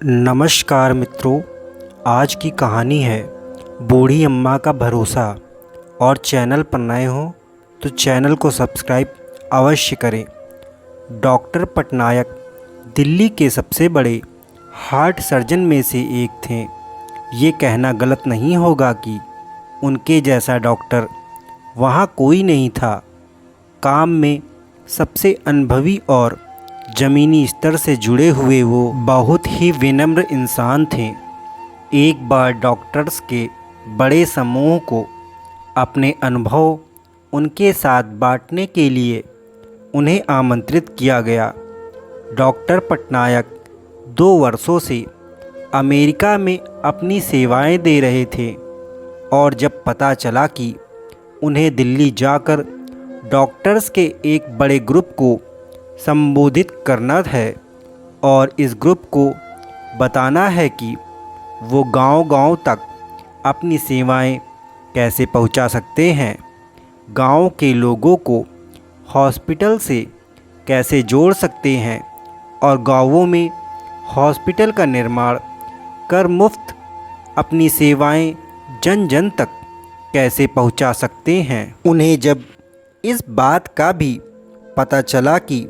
नमस्कार मित्रों, आज की कहानी है बूढ़ी अम्मा का भरोसा। और चैनल पर नए हो तो चैनल को सब्सक्राइब अवश्य करें। डॉक्टर पटनायक दिल्ली के सबसे बड़े हार्ट सर्जन में से एक थे। ये कहना गलत नहीं होगा कि उनके जैसा डॉक्टर वहाँ कोई नहीं था। काम में सबसे अनुभवी और ज़मीनी स्तर से जुड़े हुए वो बहुत ही विनम्र इंसान थे। एक बार डॉक्टर्स के बड़े समूह को अपने अनुभव उनके साथ बांटने के लिए उन्हें आमंत्रित किया गया। डॉक्टर पटनायक 2 वर्षों से अमेरिका में अपनी सेवाएं दे रहे थे और जब पता चला कि उन्हें दिल्ली जाकर डॉक्टर्स के एक बड़े ग्रुप को संबोधित करना है और इस ग्रुप को बताना है कि वो गांव-गांव तक अपनी सेवाएं कैसे पहुंचा सकते हैं, गांव के लोगों को हॉस्पिटल से कैसे जोड़ सकते हैं और गांवों में हॉस्पिटल का निर्माण कर मुफ्त अपनी सेवाएं जन जन तक कैसे पहुंचा सकते हैं। उन्हें जब इस बात का भी पता चला कि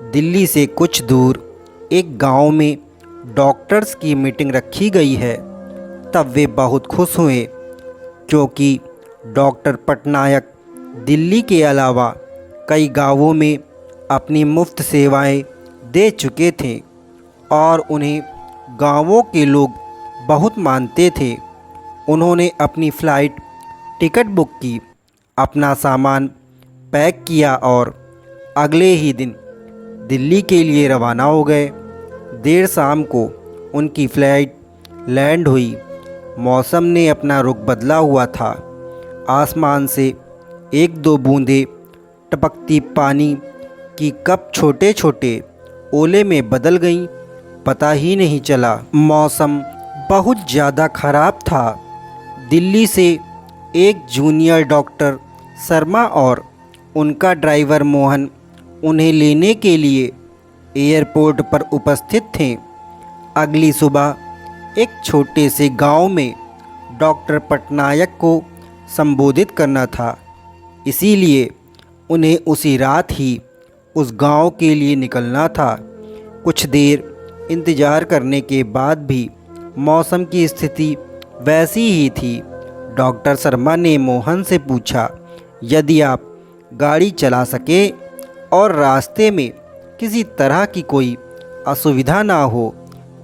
दिल्ली से कुछ दूर एक गांव में डॉक्टर्स की मीटिंग रखी गई है, तब वे बहुत खुश हुए, क्योंकि डॉक्टर पटनायक दिल्ली के अलावा कई गांवों में अपनी मुफ्त सेवाएं दे चुके थे और उन्हें गांवों के लोग बहुत मानते थे। उन्होंने अपनी फ़्लाइट टिकट बुक की, अपना सामान पैक किया और अगले ही दिन दिल्ली के लिए रवाना हो गए। देर शाम को उनकी फ़्लाइट लैंड हुई। मौसम ने अपना रुख बदला हुआ था। आसमान से 1-2 बूंदें टपकती पानी की कप छोटे छोटे ओले में बदल गईं, पता ही नहीं चला। मौसम बहुत ज़्यादा ख़राब था। दिल्ली से एक जूनियर डॉक्टर शर्मा और उनका ड्राइवर मोहन उन्हें लेने के लिए एयरपोर्ट पर उपस्थित थे। अगली सुबह एक छोटे से गांव में डॉक्टर पटनायक को संबोधित करना था, इसीलिए उन्हें उसी रात ही उस गांव के लिए निकलना था। कुछ देर इंतज़ार करने के बाद भी मौसम की स्थिति वैसी ही थी। डॉक्टर शर्मा ने मोहन से पूछा, यदि आप गाड़ी चला सके और रास्ते में किसी तरह की कोई असुविधा ना हो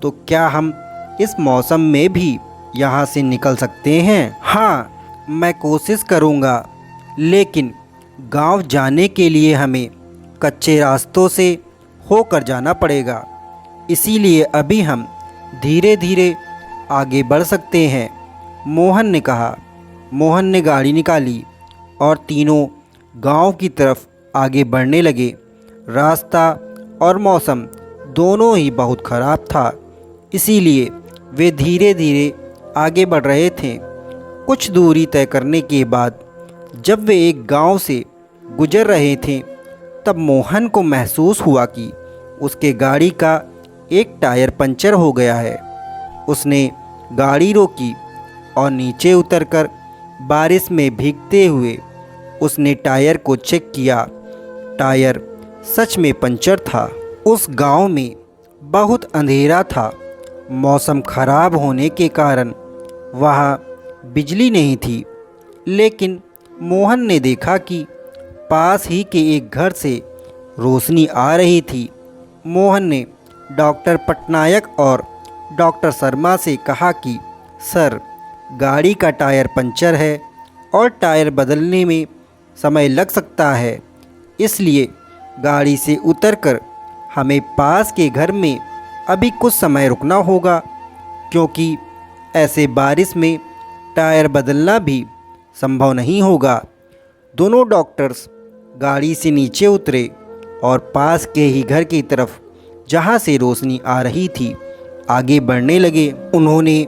तो क्या हम इस मौसम में भी यहाँ से निकल सकते हैं? हाँ, मैं कोशिश करूँगा, लेकिन गांव जाने के लिए हमें कच्चे रास्तों से होकर जाना पड़ेगा, इसीलिए अभी हम धीरे धीरे आगे बढ़ सकते हैं, मोहन ने कहा। मोहन ने गाड़ी निकाली और तीनों गांव की तरफ आगे बढ़ने लगे। रास्ता और मौसम दोनों ही बहुत ख़राब था, इसीलिए वे धीरे धीरे आगे बढ़ रहे थे। कुछ दूरी तय करने के बाद जब वे एक गांव से गुजर रहे थे, तब मोहन को महसूस हुआ कि उसके गाड़ी का एक टायर पंचर हो गया है। उसने गाड़ी रोकी और नीचे उतरकर बारिश में भीगते हुए उसने टायर को चेक किया। टायर सच में पंचर था। उस गांव में बहुत अंधेरा था। मौसम खराब होने के कारण वहाँ बिजली नहीं थी, लेकिन मोहन ने देखा कि पास ही के एक घर से रोशनी आ रही थी। मोहन ने डॉक्टर पटनायक और डॉक्टर शर्मा से कहा कि सर, गाड़ी का टायर पंचर है और टायर बदलने में समय लग सकता है, इसलिए गाड़ी से उतरकर हमें पास के घर में अभी कुछ समय रुकना होगा, क्योंकि ऐसे बारिश में टायर बदलना भी संभव नहीं होगा। दोनों डॉक्टर्स गाड़ी से नीचे उतरे और पास के ही घर की तरफ, जहां से रोशनी आ रही थी, आगे बढ़ने लगे। उन्होंने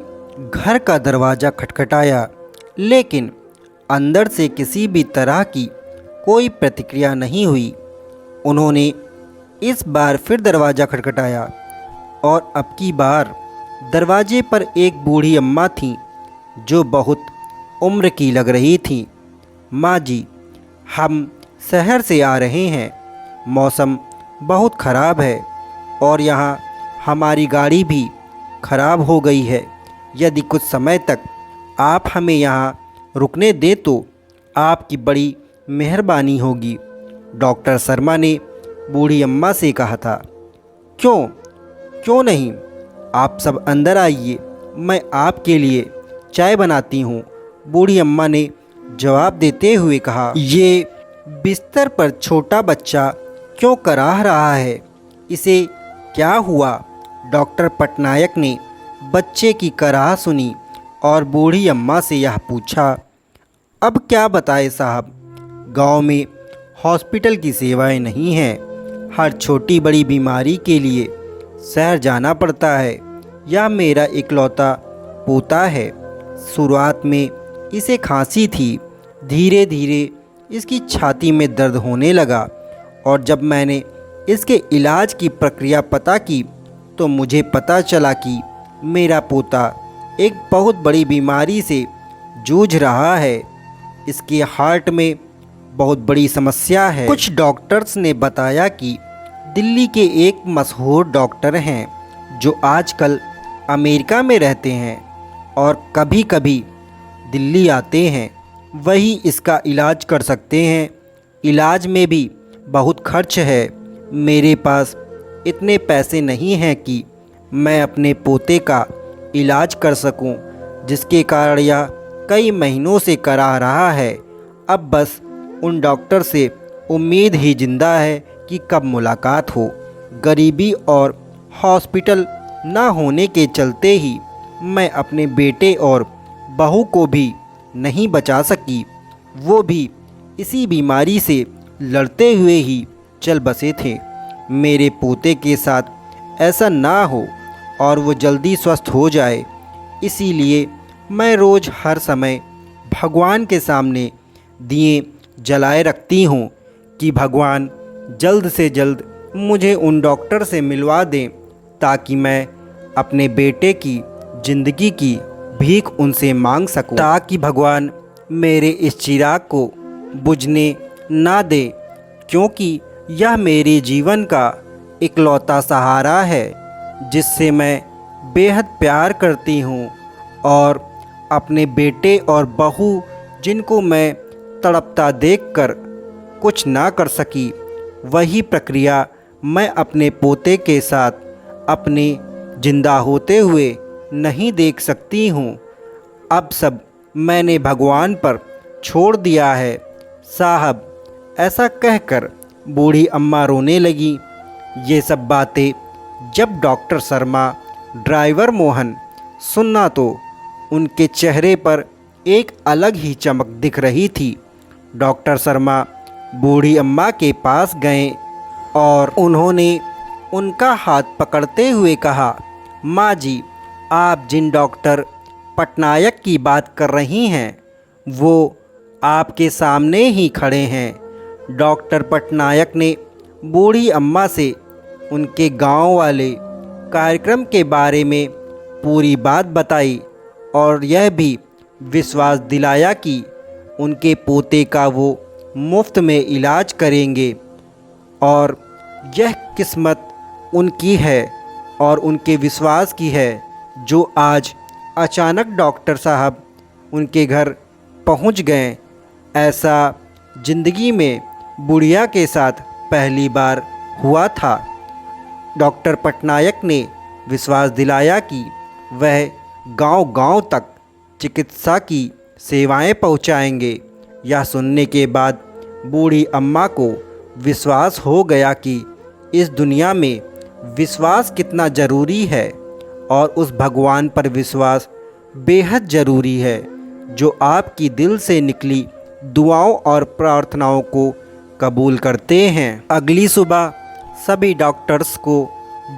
घर का दरवाज़ा खटखटाया, लेकिन अंदर से किसी भी तरह की कोई प्रतिक्रिया नहीं हुई। उन्होंने इस बार फिर दरवाज़ा खटखटाया और अब की बार दरवाजे पर एक बूढ़ी अम्मा थीं जो बहुत उम्र की लग रही थीं। माँ जी, हम शहर से आ रहे हैं। मौसम बहुत ख़राब है और यहाँ हमारी गाड़ी भी ख़राब हो गई है। यदि कुछ समय तक आप हमें यहाँ रुकने दें तो आपकी बड़ी मेहरबानी होगी। डॉक्टर शर्मा ने बूढ़ी अम्मा से कहा था। क्यों क्यों नहीं, आप सब अंदर आइए, मैं आपके लिए चाय बनाती हूँ, बूढ़ी अम्मा ने जवाब देते हुए कहा। ये बिस्तर पर छोटा बच्चा क्यों कराह रहा है, इसे क्या हुआ? डॉक्टर पटनायक ने बच्चे की कराह सुनी और बूढ़ी अम्मा से यह पूछा। अब क्या बताए साहब, गांव में हॉस्पिटल की सेवाएं नहीं हैं। हर छोटी बड़ी बीमारी के लिए शहर जाना पड़ता है। यह मेरा इकलौता पोता है। शुरुआत में इसे खांसी थी, धीरे धीरे इसकी छाती में दर्द होने लगा और जब मैंने इसके इलाज की प्रक्रिया पता की तो मुझे पता चला कि मेरा पोता एक बहुत बड़ी बीमारी से जूझ रहा है। इसके हार्ट में बहुत बड़ी समस्या है। कुछ डॉक्टर्स ने बताया कि दिल्ली के एक मशहूर डॉक्टर हैं जो आजकल अमेरिका में रहते हैं और कभी कभी दिल्ली आते हैं, वही इसका इलाज कर सकते हैं। इलाज में भी बहुत खर्च है। मेरे पास इतने पैसे नहीं हैं कि मैं अपने पोते का इलाज कर सकूं, जिसके कारण यह कई महीनों से करा रहा है। अब बस उन डॉक्टर से उम्मीद ही जिंदा है कि कब मुलाकात हो। गरीबी और हॉस्पिटल ना होने के चलते ही मैं अपने बेटे और बहू को भी नहीं बचा सकी। वो भी इसी बीमारी से लड़ते हुए ही चल बसे थे। मेरे पोते के साथ ऐसा ना हो और वो जल्दी स्वस्थ हो जाए, इसीलिए मैं रोज़ हर समय भगवान के सामने दिए जलाए रखती हूँ कि भगवान जल्द से जल्द मुझे उन डॉक्टर से मिलवा दें ताकि मैं अपने बेटे की ज़िंदगी की भीख उनसे मांग सकूं, ताकि भगवान मेरे इस चिराग को बुझने ना दे, क्योंकि यह मेरे जीवन का इकलौता सहारा है जिससे मैं बेहद प्यार करती हूँ। और अपने बेटे और बहू जिनको मैं तड़पता देखकर कुछ ना कर सकी, वही प्रक्रिया मैं अपने पोते के साथ अपने जिंदा होते हुए नहीं देख सकती हूँ। अब सब मैंने भगवान पर छोड़ दिया है साहब। ऐसा कहकर बूढ़ी अम्मा रोने लगी। ये सब बातें जब डॉक्टर शर्मा, ड्राइवर मोहन सुनना तो उनके चेहरे पर एक अलग ही चमक दिख रही थी। डॉक्टर शर्मा बूढ़ी अम्मा के पास गए और उन्होंने उनका हाथ पकड़ते हुए कहा, माँ जी, आप जिन डॉक्टर पटनायक की बात कर रही हैं वो आपके सामने ही खड़े हैं। डॉक्टर पटनायक ने बूढ़ी अम्मा से उनके गांव वाले कार्यक्रम के बारे में पूरी बात बताई और यह भी विश्वास दिलाया कि उनके पोते का वो मुफ्त में इलाज करेंगे। और यह किस्मत उनकी है और उनके विश्वास की है जो आज अचानक डॉक्टर साहब उनके घर पहुंच गए। ऐसा ज़िंदगी में बुढ़िया के साथ पहली बार हुआ था। डॉक्टर पटनायक ने विश्वास दिलाया कि वह गांव-गांव तक चिकित्सा की सेवाएं पहुंचाएंगे। यह सुनने के बाद बूढ़ी अम्मा को विश्वास हो गया कि इस दुनिया में विश्वास कितना ज़रूरी है और उस भगवान पर विश्वास बेहद ज़रूरी है जो आपकी दिल से निकली दुआओं और प्रार्थनाओं को कबूल करते हैं। अगली सुबह सभी डॉक्टर्स को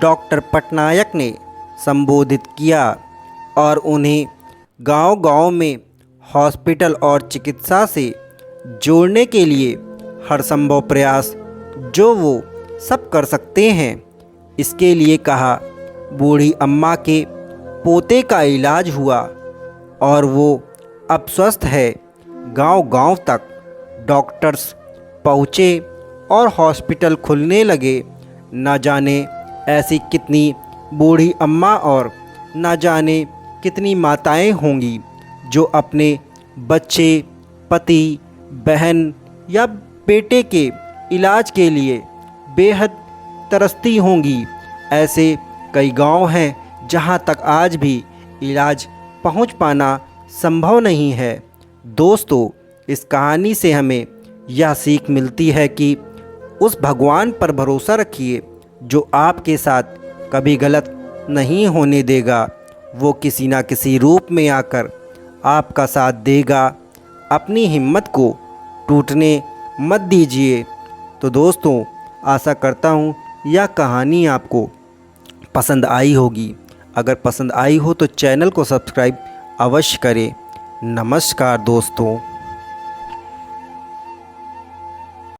डॉक्टर पटनायक ने संबोधित किया और उन्हें गांव-गांव में हॉस्पिटल और चिकित्सा से जोड़ने के लिए हर संभव प्रयास जो वो सब कर सकते हैं इसके लिए कहा। बूढ़ी अम्मा के पोते का इलाज हुआ और वो अब स्वस्थ है। गांव-गांव तक डॉक्टर्स पहुँचे और हॉस्पिटल खुलने लगे। न जाने ऐसी कितनी बूढ़ी अम्मा और न जाने कितनी माताएं होंगी जो अपने बच्चे, पति, बहन या बेटे के इलाज के लिए बेहद तरसती होंगी। ऐसे कई गांव हैं जहां तक आज भी इलाज पहुंच पाना संभव नहीं है। दोस्तों, इस कहानी से हमें यह सीख मिलती है कि उस भगवान पर भरोसा रखिए जो आपके साथ कभी गलत नहीं होने देगा। वो किसी ना किसी रूप में आकर आपका साथ देगा। अपनी हिम्मत को टूटने मत दीजिए। तो दोस्तों, आशा करता हूँ यह कहानी आपको पसंद आई होगी। अगर पसंद आई हो तो चैनल को सब्सक्राइब अवश्य करें। नमस्कार दोस्तों।